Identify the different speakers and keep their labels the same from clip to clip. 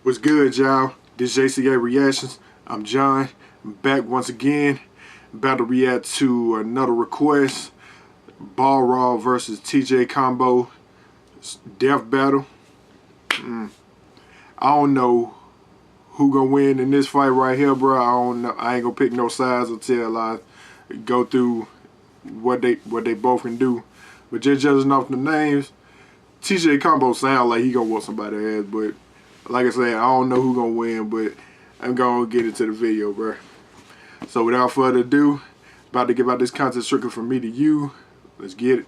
Speaker 1: What's good, y'all? This J.C.A. Reactions. I'm John. I'm back once again. About to react to another request. Balrog versus T.J. combo. Death battle. I don't know who gonna win in this fight right here, bro. I don't know. I ain't gonna pick no sides until I go through what they both can do. But just judging off the names, T.J. combo sound like he gonna whoop somebody's ass, but like I said, I don't know who gonna win, but I'm gonna get into the video, bro. So without further ado, about to give out this content strictly from me to you. Let's get it.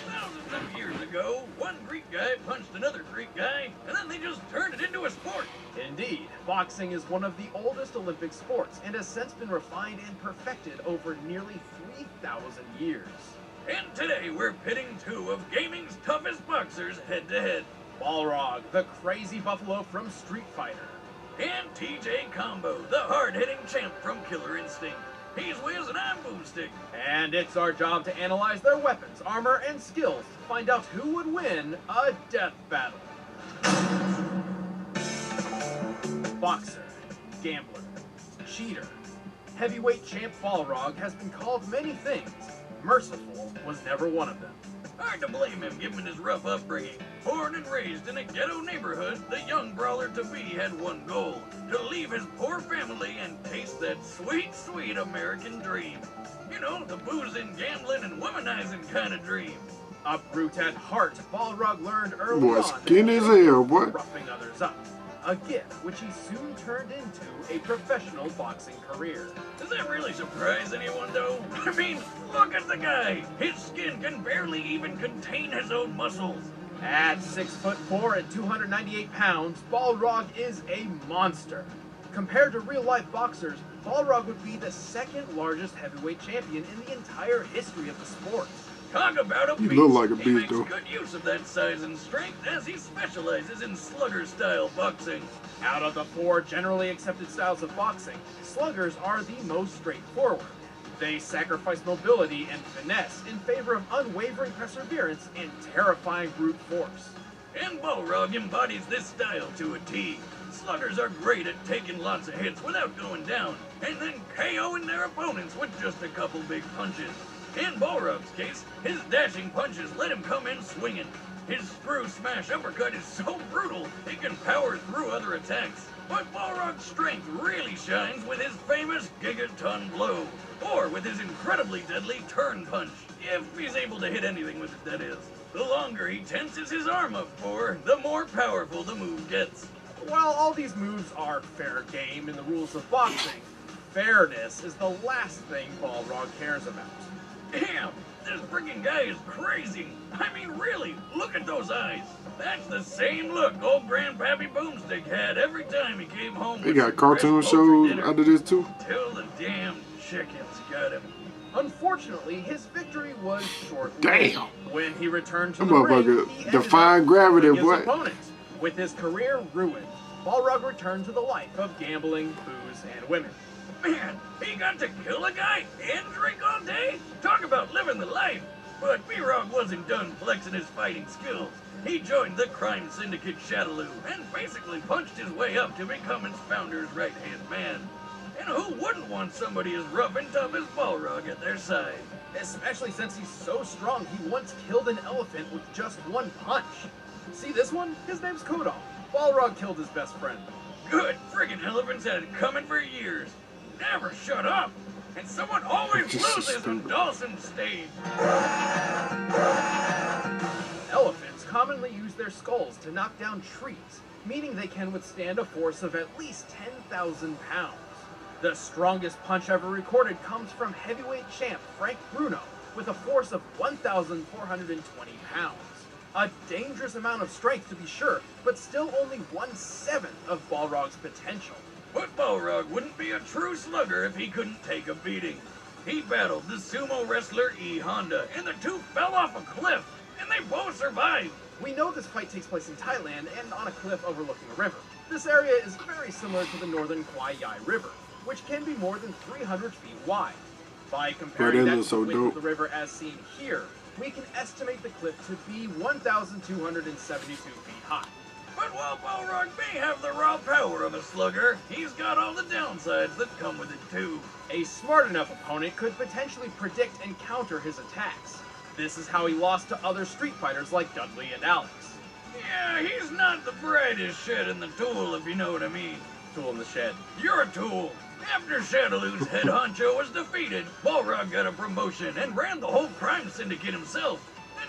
Speaker 2: Thousands of years ago, one Greek guy punched another Greek guy, and then they just turned it into a sport.
Speaker 3: Indeed, boxing is one of the oldest Olympic sports and has since been refined and perfected over nearly 3,000 years.
Speaker 2: And today we're pitting two of gaming's toughest boxers head-to-head.
Speaker 3: Balrog, the crazy buffalo from Street Fighter.
Speaker 2: And T.J. Combo, the hard-hitting champ from Killer Instinct. He's Wiz and I'm Boomstick.
Speaker 3: And it's our job to analyze their weapons, armor, and skills to find out who would win a death battle. Boxer, gambler, cheater. Heavyweight champ Balrog has been called many things. Merciful was never one of them.
Speaker 2: Hard to blame him given his rough upbringing. Born and raised in a ghetto neighborhood, the young brawler-to-be had one goal: to leave his poor family and taste that sweet, sweet American dream. You know, the boozing, gambling, and womanizing kind of dream.
Speaker 3: A brute at heart, Balrog learned early
Speaker 1: Boy,
Speaker 3: on
Speaker 1: skinny as hell, boy.
Speaker 3: Roughing others up. A gift which he soon turned into a professional boxing career.
Speaker 2: Does that really surprise anyone, though? I mean, look at the guy! His skin can barely even contain his own muscles.
Speaker 3: At 6'4" and 298 pounds, Balrog is a monster. Compared to real-life boxers, Balrog would be the second largest heavyweight champion in the entire history of the sport.
Speaker 2: Talk about a beast.
Speaker 1: He look like a
Speaker 2: He
Speaker 1: beast,
Speaker 2: makes
Speaker 1: though.
Speaker 2: good use of that size and strength as he specializes in slugger-style boxing.
Speaker 3: Out of the four generally accepted styles of boxing, sluggers are the most straightforward. They sacrifice mobility and finesse in favor of unwavering perseverance and terrifying brute force.
Speaker 2: And Balrog embodies this style to a T. Sluggers are great at taking lots of hits without going down, and then KOing their opponents with just a couple big punches. In Balrog's case, his dashing punches let him come in swinging. His screw smash uppercut is so brutal, he can power through other attacks. But Balrog's strength really shines with his famous gigaton blow, or with his incredibly deadly turn punch, if he's able to hit anything with it, that is. The longer he tenses his arm up for, the more powerful the move gets.
Speaker 3: While all these moves are fair game in the rules of boxing, fairness is the last thing Balrog cares about.
Speaker 2: Damn, this freaking guy is crazy. I mean, really, look at those eyes. That's the same look old Grandpappy Boomstick had every time he came home.
Speaker 1: They got cartoon shows out of this too.
Speaker 2: Till the damn chickens got him.
Speaker 3: Unfortunately, his victory was short-lived.
Speaker 1: Damn.
Speaker 3: When he returned to
Speaker 1: That
Speaker 3: the ring,
Speaker 1: motherfucker
Speaker 3: he ended
Speaker 1: defying
Speaker 3: up
Speaker 1: gravity,
Speaker 3: killing his
Speaker 1: boy.
Speaker 3: opponents. With his career ruined, Balrog returned to the life of gambling, booze, and women.
Speaker 2: Man, he got to kill a guy and drink all day? Talk about living the life. But B-Rog wasn't done flexing his fighting skills. He joined the crime syndicate Shadaloo and basically punched his way up to become its founder's right-hand man. And who wouldn't want somebody as rough and tough as Balrog at their side?
Speaker 3: Especially since he's so strong, he once killed an elephant with just one punch. See this one? His name's Kodal. Balrog killed his best friend.
Speaker 2: Good friggin' elephants had it coming for years. Never shut up. And someone always loses when Dawson stays.
Speaker 3: Elephants commonly use their skulls to knock down trees, meaning they can withstand a force of at least 10,000 pounds. The strongest punch ever recorded comes from heavyweight champ Frank Bruno with a force of 1,420 pounds. A dangerous amount of strength to be sure, but still only 1/7 of Balrog's potential.
Speaker 2: But Balrog wouldn't be a true slugger if he couldn't take a beating. He battled the sumo wrestler E. Honda, and the two fell off a cliff, and they both survived.
Speaker 3: We know this fight takes place in Thailand and on a cliff overlooking a river. This area is very similar to the northern Kwai Yai River, which can be more than 300 feet wide. By comparing
Speaker 1: that
Speaker 3: that to
Speaker 1: looks
Speaker 3: the
Speaker 1: so
Speaker 3: width of
Speaker 1: dope.
Speaker 3: the river as seen here, we can estimate the cliff to be 1,272 feet high.
Speaker 2: But while Balrog may have the raw power of a slugger, he's got all the downsides that come with it too.
Speaker 3: A smart enough opponent could potentially predict and counter his attacks. This is how he lost to other Street Fighters like Dudley and Alex.
Speaker 2: Yeah, he's not the brightest shed in the tool, if you know what I mean.
Speaker 3: Tool in the shed.
Speaker 2: You're a tool. After Shadaloo's head honcho was defeated, Balrog got a promotion and ran the whole crime syndicate himself,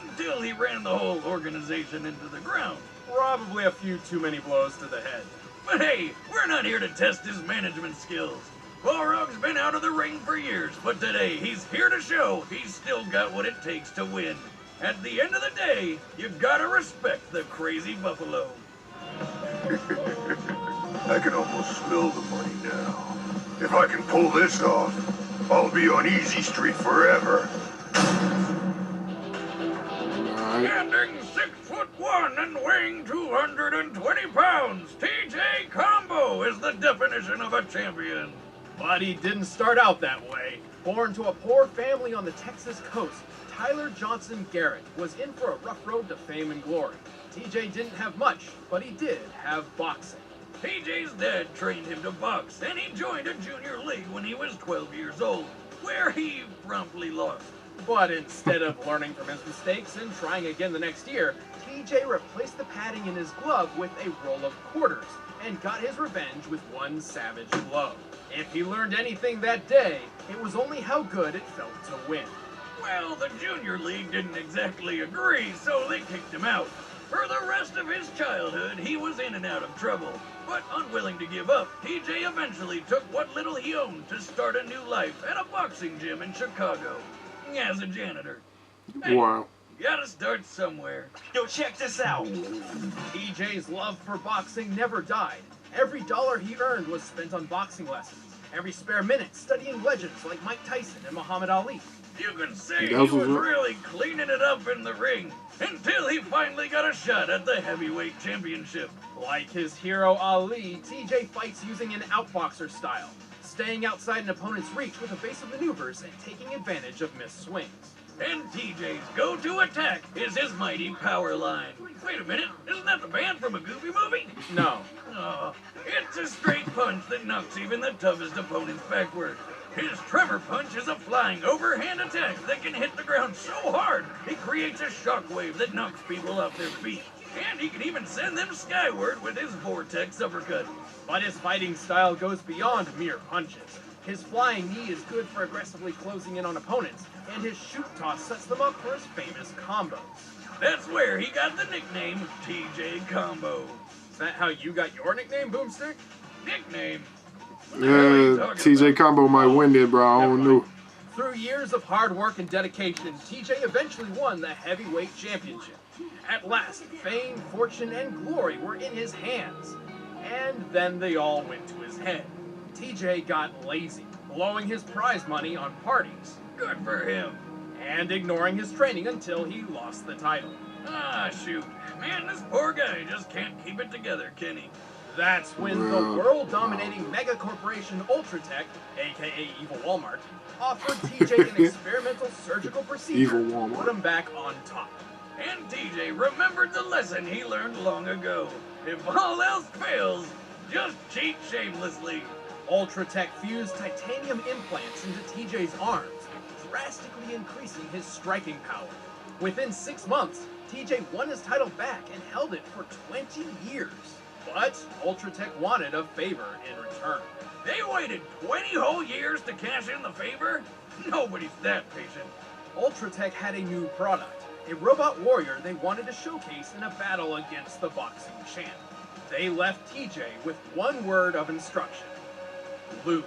Speaker 2: until he ran the whole organization into the ground.
Speaker 3: Probably a few too many blows to the head.
Speaker 2: But hey, we're not here to test his management skills. Balrog's been out of the ring for years, but today he's here to show he's still got what it takes to win. At the end of the day, you gotta respect the crazy buffalo.
Speaker 4: I can almost smell the money now. If I can pull this off, I'll be on Easy Street forever.
Speaker 2: Standing 6'1" and weighing 220 pounds, T.J. Combo is the definition of a champion.
Speaker 3: But he didn't start out that way. Born to a poor family on the Texas coast, Tyler Johnson Garrett was in for a rough road to fame and glory. TJ didn't have much, but he did have boxing.
Speaker 2: TJ's dad trained him to box, and he joined a junior league when he was 12 years old, where he promptly lost.
Speaker 3: But instead of learning from his mistakes and trying again the next year, TJ replaced the padding in his glove with a roll of quarters and got his revenge with one savage blow. If he learned anything that day, it was only how good it felt to win.
Speaker 2: Well, the junior league didn't exactly agree, so they kicked him out. For the rest of his childhood, he was in and out of trouble. But unwilling to give up, TJ eventually took what little he owned to start a new life at a boxing gym in Chicago. As a janitor. Hey,
Speaker 1: Wow.
Speaker 2: gotta start somewhere.
Speaker 5: Yo, check this out.
Speaker 3: TJ's love for boxing never died. Every dollar he earned was spent on boxing lessons. Every spare minute studying legends like Mike Tyson and Muhammad Ali.
Speaker 2: You can say he
Speaker 1: That was
Speaker 2: was
Speaker 1: what-
Speaker 2: really cleaning it up in the ring until he finally got a shot at the heavyweight championship.
Speaker 3: Like his hero Ali, TJ fights using an outboxer style, staying outside an opponent's reach with evasive maneuvers and taking advantage of missed swings.
Speaker 2: And TJ's go-to attack is his mighty power line. Wait a minute, isn't that the band from a Goofy movie?
Speaker 3: No,
Speaker 2: Oh, it's a straight punch that knocks even the toughest opponents backward. His tremor punch is a flying overhand attack that can hit the ground so hard it creates a shockwave that knocks people off their feet. And he can even send them skyward with his vortex uppercut.
Speaker 3: but his fighting style goes beyond mere punches. His flying knee is good for aggressively closing in on opponents, and his shoot toss sets them up for his famous combos.
Speaker 2: That's where he got the nickname TJ Combo.
Speaker 3: Is that how you got your nickname, Boomstick?
Speaker 2: Nickname? What the hell are you talking
Speaker 1: TJ
Speaker 2: about?
Speaker 1: Combo might win it, bro. I don't
Speaker 3: Never
Speaker 1: know.
Speaker 3: mind. Through years of hard work and dedication, TJ eventually won the heavyweight championship. At last, fame, fortune, and glory were in his hands. And then they all went to his head. TJ got lazy, blowing his prize money on parties,
Speaker 2: Good for him.
Speaker 3: and ignoring his training until he lost the title.
Speaker 2: Ah, shoot. Man, this poor guy just can't keep it together, can he?
Speaker 3: That's when the world-dominating mega corporation Ultratech, aka Evil Walmart, offered TJ an experimental surgical procedure
Speaker 1: Evil
Speaker 3: to
Speaker 1: Walmart.
Speaker 3: put him back on top.
Speaker 2: And TJ remembered the lesson he learned long ago. If all else fails, just cheat shamelessly.
Speaker 3: Ultratech fused titanium implants into TJ's arms, drastically increasing his striking power. Within 6 months, TJ won his title back and held it for 20 years. But Ultratech wanted a favor in return.
Speaker 2: They waited 20 whole years to cash in the favor? Nobody's that patient.
Speaker 3: Ultratech had a new product, a robot warrior they wanted to showcase in a battle against the boxing champ. They left TJ with one word of instruction: lose.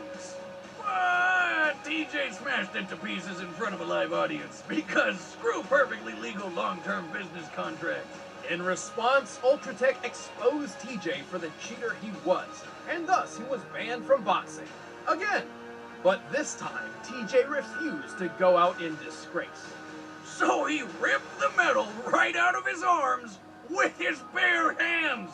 Speaker 2: What? TJ smashed it to pieces in front of a live audience because screw perfectly legal long-term business contracts.
Speaker 3: In response, Ultratech exposed TJ for the cheater he was, and thus he was banned from boxing. Again. But this time, TJ refused to go out in disgrace.
Speaker 2: So he ripped the metal right out of his arms with his bare hands.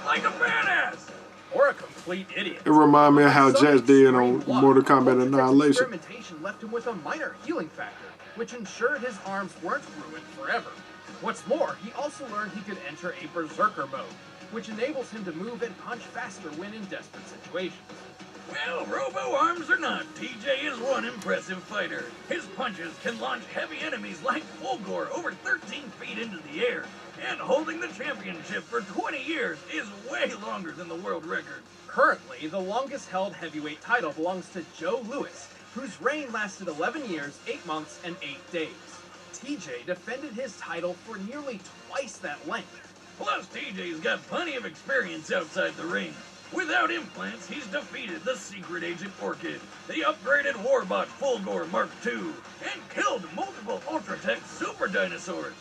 Speaker 2: Like a badass.
Speaker 3: Or a complete complete idiot.
Speaker 1: It reminds me of how
Speaker 3: Some
Speaker 1: Jax did on
Speaker 3: extreme luck,
Speaker 1: Mortal Kombat
Speaker 3: Ultratech's
Speaker 1: Annihilation.
Speaker 3: experimentation left him with a minor healing factor, which ensured his arms weren't ruined forever. What's more, he also learned he could enter a berserker mode, which enables him to move and punch faster when in desperate situations.
Speaker 2: Well, robo-arms or not, TJ is one impressive fighter. His punches can launch heavy enemies like Fulgore over 13 feet into the air. And holding the championship for 20 years is way longer than the world record.
Speaker 3: Currently, the longest held heavyweight title belongs to Joe Louis, whose reign lasted 11 years, 8 months, and 8 days. TJ defended his title for nearly twice that length.
Speaker 2: Plus, TJ's got plenty of experience outside the ring. Without implants, he's defeated the Secret Agent Orchid, the upgraded Warbot Fulgore Mark II, and killed multiple Ultratech Super Dinosaurs.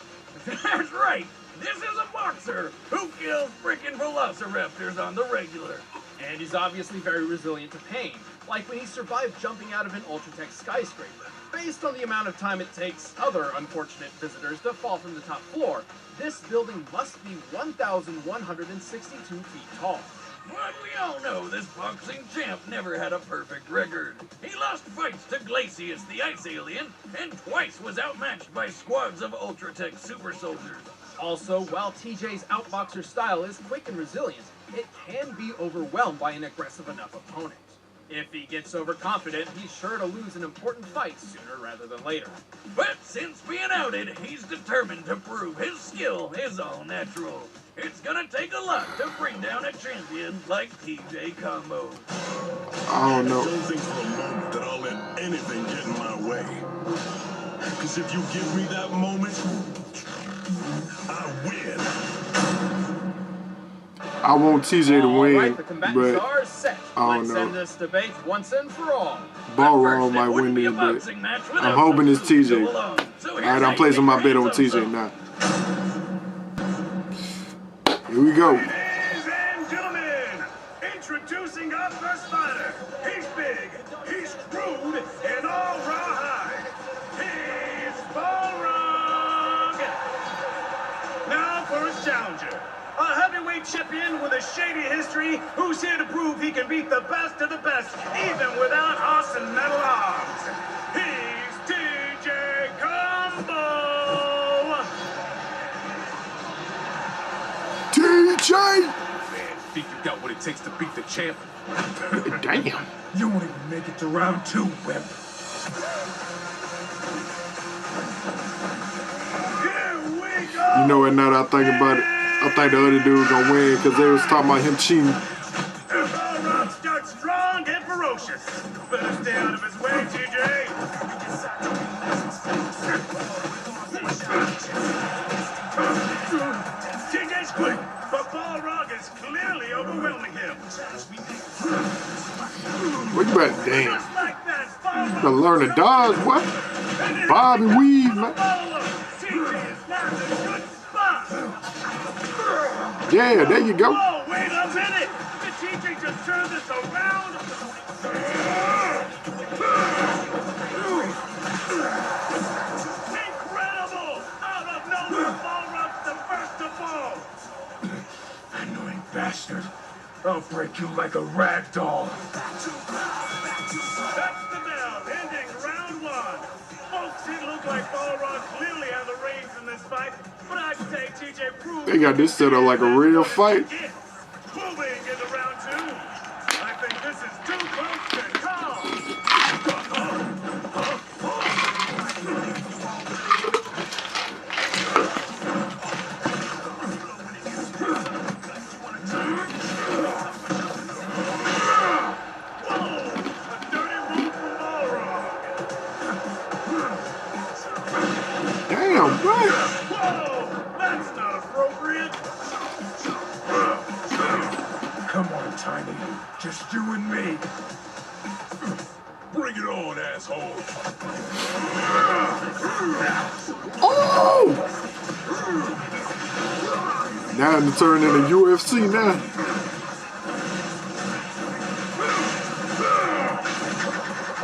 Speaker 2: That's right, this is a boxer who kills frickin' velociraptors on the regular.
Speaker 3: And he's obviously very resilient to pain, like when he survived jumping out of an Ultratech skyscraper. Based on the amount of time it takes other unfortunate visitors to fall from the top floor, this building must be 1,162 feet tall.
Speaker 2: But we all know this boxing champ never had a perfect record. He lost fights to Glacius, the Ice Alien, and twice was outmatched by squads of Ultratech super soldiers.
Speaker 3: Also, while TJ's outboxer style is quick and resilient, it can be overwhelmed by an aggressive enough opponent. If he gets overconfident, he's sure to lose an important fight sooner rather than later.
Speaker 2: But since being outed, he's determined to prove his skill is all natural. It's gonna take a lot to bring down a champion like TJ Combo.
Speaker 1: I don't know.
Speaker 5: Don't think for a moment that I'll let anything get in my way. Because if you give me that moment, I win.
Speaker 1: I want TJ to win,
Speaker 3: Alright, the combatants
Speaker 1: but
Speaker 3: are set.
Speaker 1: I
Speaker 3: Let's
Speaker 1: don't
Speaker 3: end
Speaker 1: know.
Speaker 3: this debate once and for all.
Speaker 1: Balrog
Speaker 2: First,
Speaker 1: might
Speaker 2: it wouldn't
Speaker 1: win
Speaker 2: be a
Speaker 1: this, but
Speaker 2: boxing match without
Speaker 1: I'm hoping it's
Speaker 2: some food to
Speaker 1: TJ.
Speaker 2: go along. So here's
Speaker 1: Alright,
Speaker 2: how
Speaker 1: I'm
Speaker 2: you
Speaker 1: placing
Speaker 2: make
Speaker 1: my
Speaker 2: your
Speaker 1: bet on
Speaker 2: hands
Speaker 1: TJ
Speaker 2: up.
Speaker 1: now. Here we go.
Speaker 4: Ladies and gentlemen, introducing our first fighter. He's big, he's crude, and all rawhide. He's Balrog. Now for his challenger, a heavyweight champion with a shady history who's here to prove he can beat the best of the best, even without awesome metal arms. He's TJ Combo.
Speaker 1: TJ!
Speaker 6: Think you got what it takes to beat the champ?
Speaker 1: Damn.
Speaker 6: You won't even make it to round 2, wimp.
Speaker 4: Here we go.
Speaker 1: You know what, now that I think about it, I think the other dude gonna win because they was talking about him cheating.
Speaker 4: Balrog starts strong and ferocious. Better stay out of his way, TJ. TJ's quick, but Balrog is clearly overwhelming him.
Speaker 1: What you about? Damn.
Speaker 4: Just like that,
Speaker 1: You
Speaker 4: Balrog.
Speaker 1: gotta learn to dodge, what? Bob and weave, man.
Speaker 4: TJ is now in a good spot.
Speaker 1: Yeah, there you go.
Speaker 4: Whoa, wait a minute. Did TJ just turn this around? Incredible! Out of nowhere, Balrog's the first to fall.
Speaker 6: Annoying bastard. I'll break you like a rag doll.
Speaker 4: That's the bell, ending round 1. Folks, it looked like Balrog clearly had the reins in this fight, but I'd say TJ proved
Speaker 1: They got this set up like a real fight.
Speaker 4: moving into round 2. I think this is too close to call.
Speaker 1: Damn, what?
Speaker 4: Whoa! That's not appropriate!
Speaker 6: Come on, Tiny. Just you and me.
Speaker 5: Bring it on, asshole.
Speaker 1: Oh! Now I'm turning into UFC now.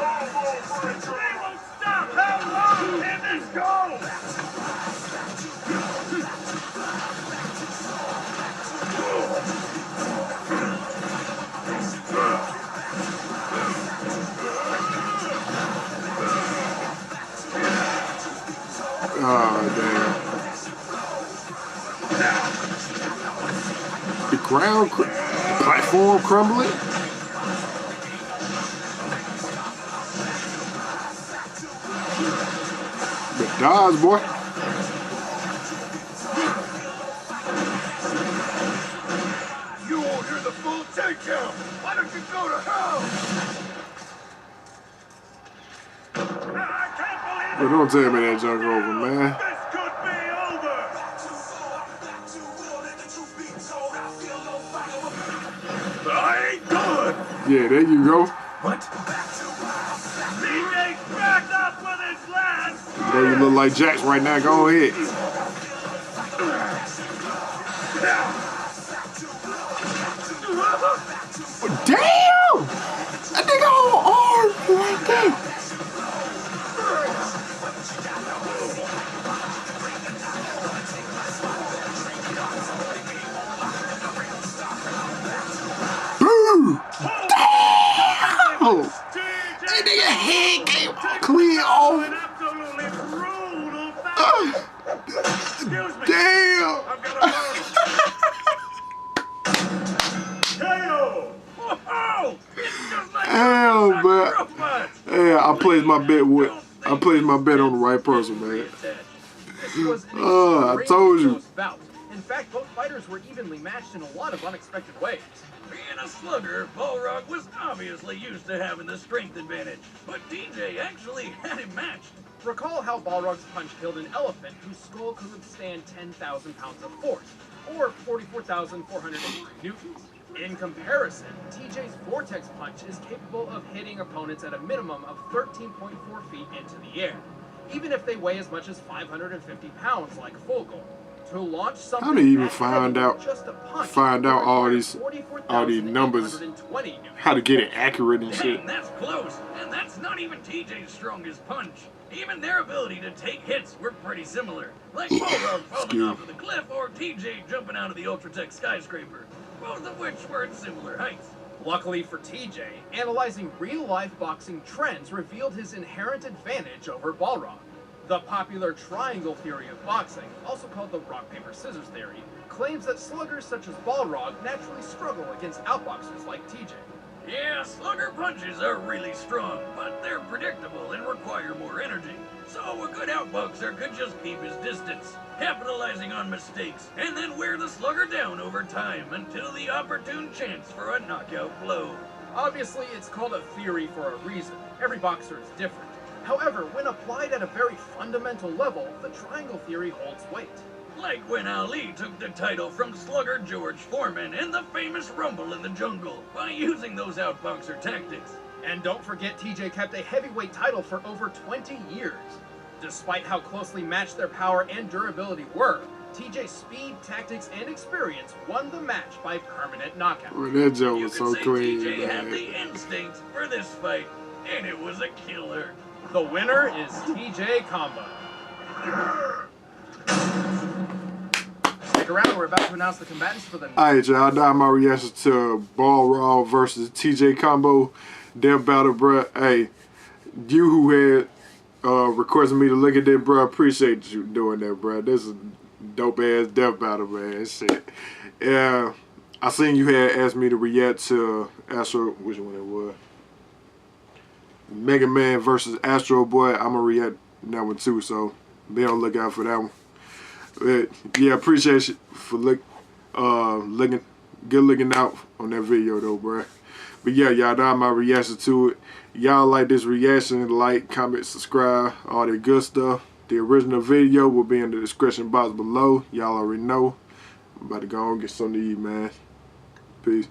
Speaker 4: They won't stop! How long can this go?
Speaker 1: Oh, damn. The ground, the platform crumbling. The dodge, boy.
Speaker 6: You won't hear the full takedown. Why don't you go to hell?
Speaker 4: I can't believe
Speaker 1: But don't tell me that junk over, man.
Speaker 4: this could be over.
Speaker 6: I ain't good.
Speaker 1: Yeah, there you go.
Speaker 6: What?
Speaker 4: TJ's back up with his last.
Speaker 1: There you look like Jax right now. Go ahead. Damn! That nigga on arm like that. Boo! Damn! That nigga head came clean off.
Speaker 4: An absolutely brutal foul. Excuse me.
Speaker 1: Damn!
Speaker 4: I've got a KO.
Speaker 2: Whoa! It's just like
Speaker 1: Damn,
Speaker 2: a
Speaker 1: man.
Speaker 2: group punch.
Speaker 1: Yeah, I placed my bet on the right person, man.
Speaker 3: This was an
Speaker 1: I told you.
Speaker 3: close bout. In fact, both fighters were evenly matched in a lot of unexpected ways.
Speaker 2: Being a slugger, Balrog was obviously used to having the strength advantage, but DJ actually had him matched.
Speaker 3: Recall how Balrog's punch killed an elephant whose skull could withstand 10,000 pounds of force, or 44,480 newtons. In comparison, TJ's Vortex Punch is capable of hitting opponents at a minimum of 13.4 feet into the air, even if they weigh as much as 550 pounds like Full Goal. To launch something
Speaker 1: How do you even
Speaker 3: that
Speaker 1: find
Speaker 3: heavy
Speaker 1: out-
Speaker 3: with just a punch
Speaker 1: find out all
Speaker 3: would
Speaker 1: these-
Speaker 3: require
Speaker 1: all these numbers?
Speaker 3: 44,820 newtons.
Speaker 1: How to get it accurate and shit.
Speaker 2: Dang, that's close, and that's not even TJ's strongest punch. Even their ability to take hits were pretty similar, like Balrog falling
Speaker 1: Excuse
Speaker 2: off of the cliff or TJ jumping out of the Ultratech skyscraper, both of which were at similar heights.
Speaker 3: Luckily for TJ, analyzing real-life boxing trends revealed his inherent advantage over Balrog. The popular triangle theory of boxing, also called the rock-paper-scissors theory, claims that sluggers such as Balrog naturally struggle against outboxers like TJ.
Speaker 2: Yeah, slugger punches are really strong, but they're predictable and require more energy. So a good outboxer could just keep his distance, capitalizing on mistakes, and then wear the slugger down over time until the opportune chance for a knockout blow.
Speaker 3: Obviously, it's called a theory for a reason. Every boxer is different. However, when applied at a very fundamental level, the triangle theory holds weight.
Speaker 2: Like when Ali took the title from slugger George Foreman in the famous Rumble in the Jungle by using those outboxer tactics.
Speaker 3: And don't forget TJ kept a heavyweight title for over 20 years. Despite how closely matched their power and durability were, TJ's speed, tactics, and experience won the match by permanent knockout.
Speaker 1: Well, that joke
Speaker 2: You
Speaker 1: was
Speaker 2: could
Speaker 1: so
Speaker 2: say
Speaker 1: clean,
Speaker 2: TJ had
Speaker 1: man.
Speaker 2: the instinct for this fight, and it was a killer.
Speaker 3: The winner is TJ Combo. Stick around, we're about to announce the combatants for the
Speaker 1: Alright, y'all. Now my reaction to Balrog versus TJ combo. Death battle, bruh. Hey, you who had requested me to look at that, bruh. Appreciate you doing that, bruh. This is dope ass death battle, man. Shit. Yeah, I seen you had asked me to react to Astro. Which one it was? Mega Man versus Astro Boy. I'm gonna react that one too, so be on the lookout for that one. But yeah, appreciate you for looking out on that video though, bruh. But yeah, y'all know my reaction to it. Y'all like this reaction, like, comment, subscribe, all that good stuff. The original video will be in the description box below. Y'all already know. I'm about to go and get something to eat, man. Peace.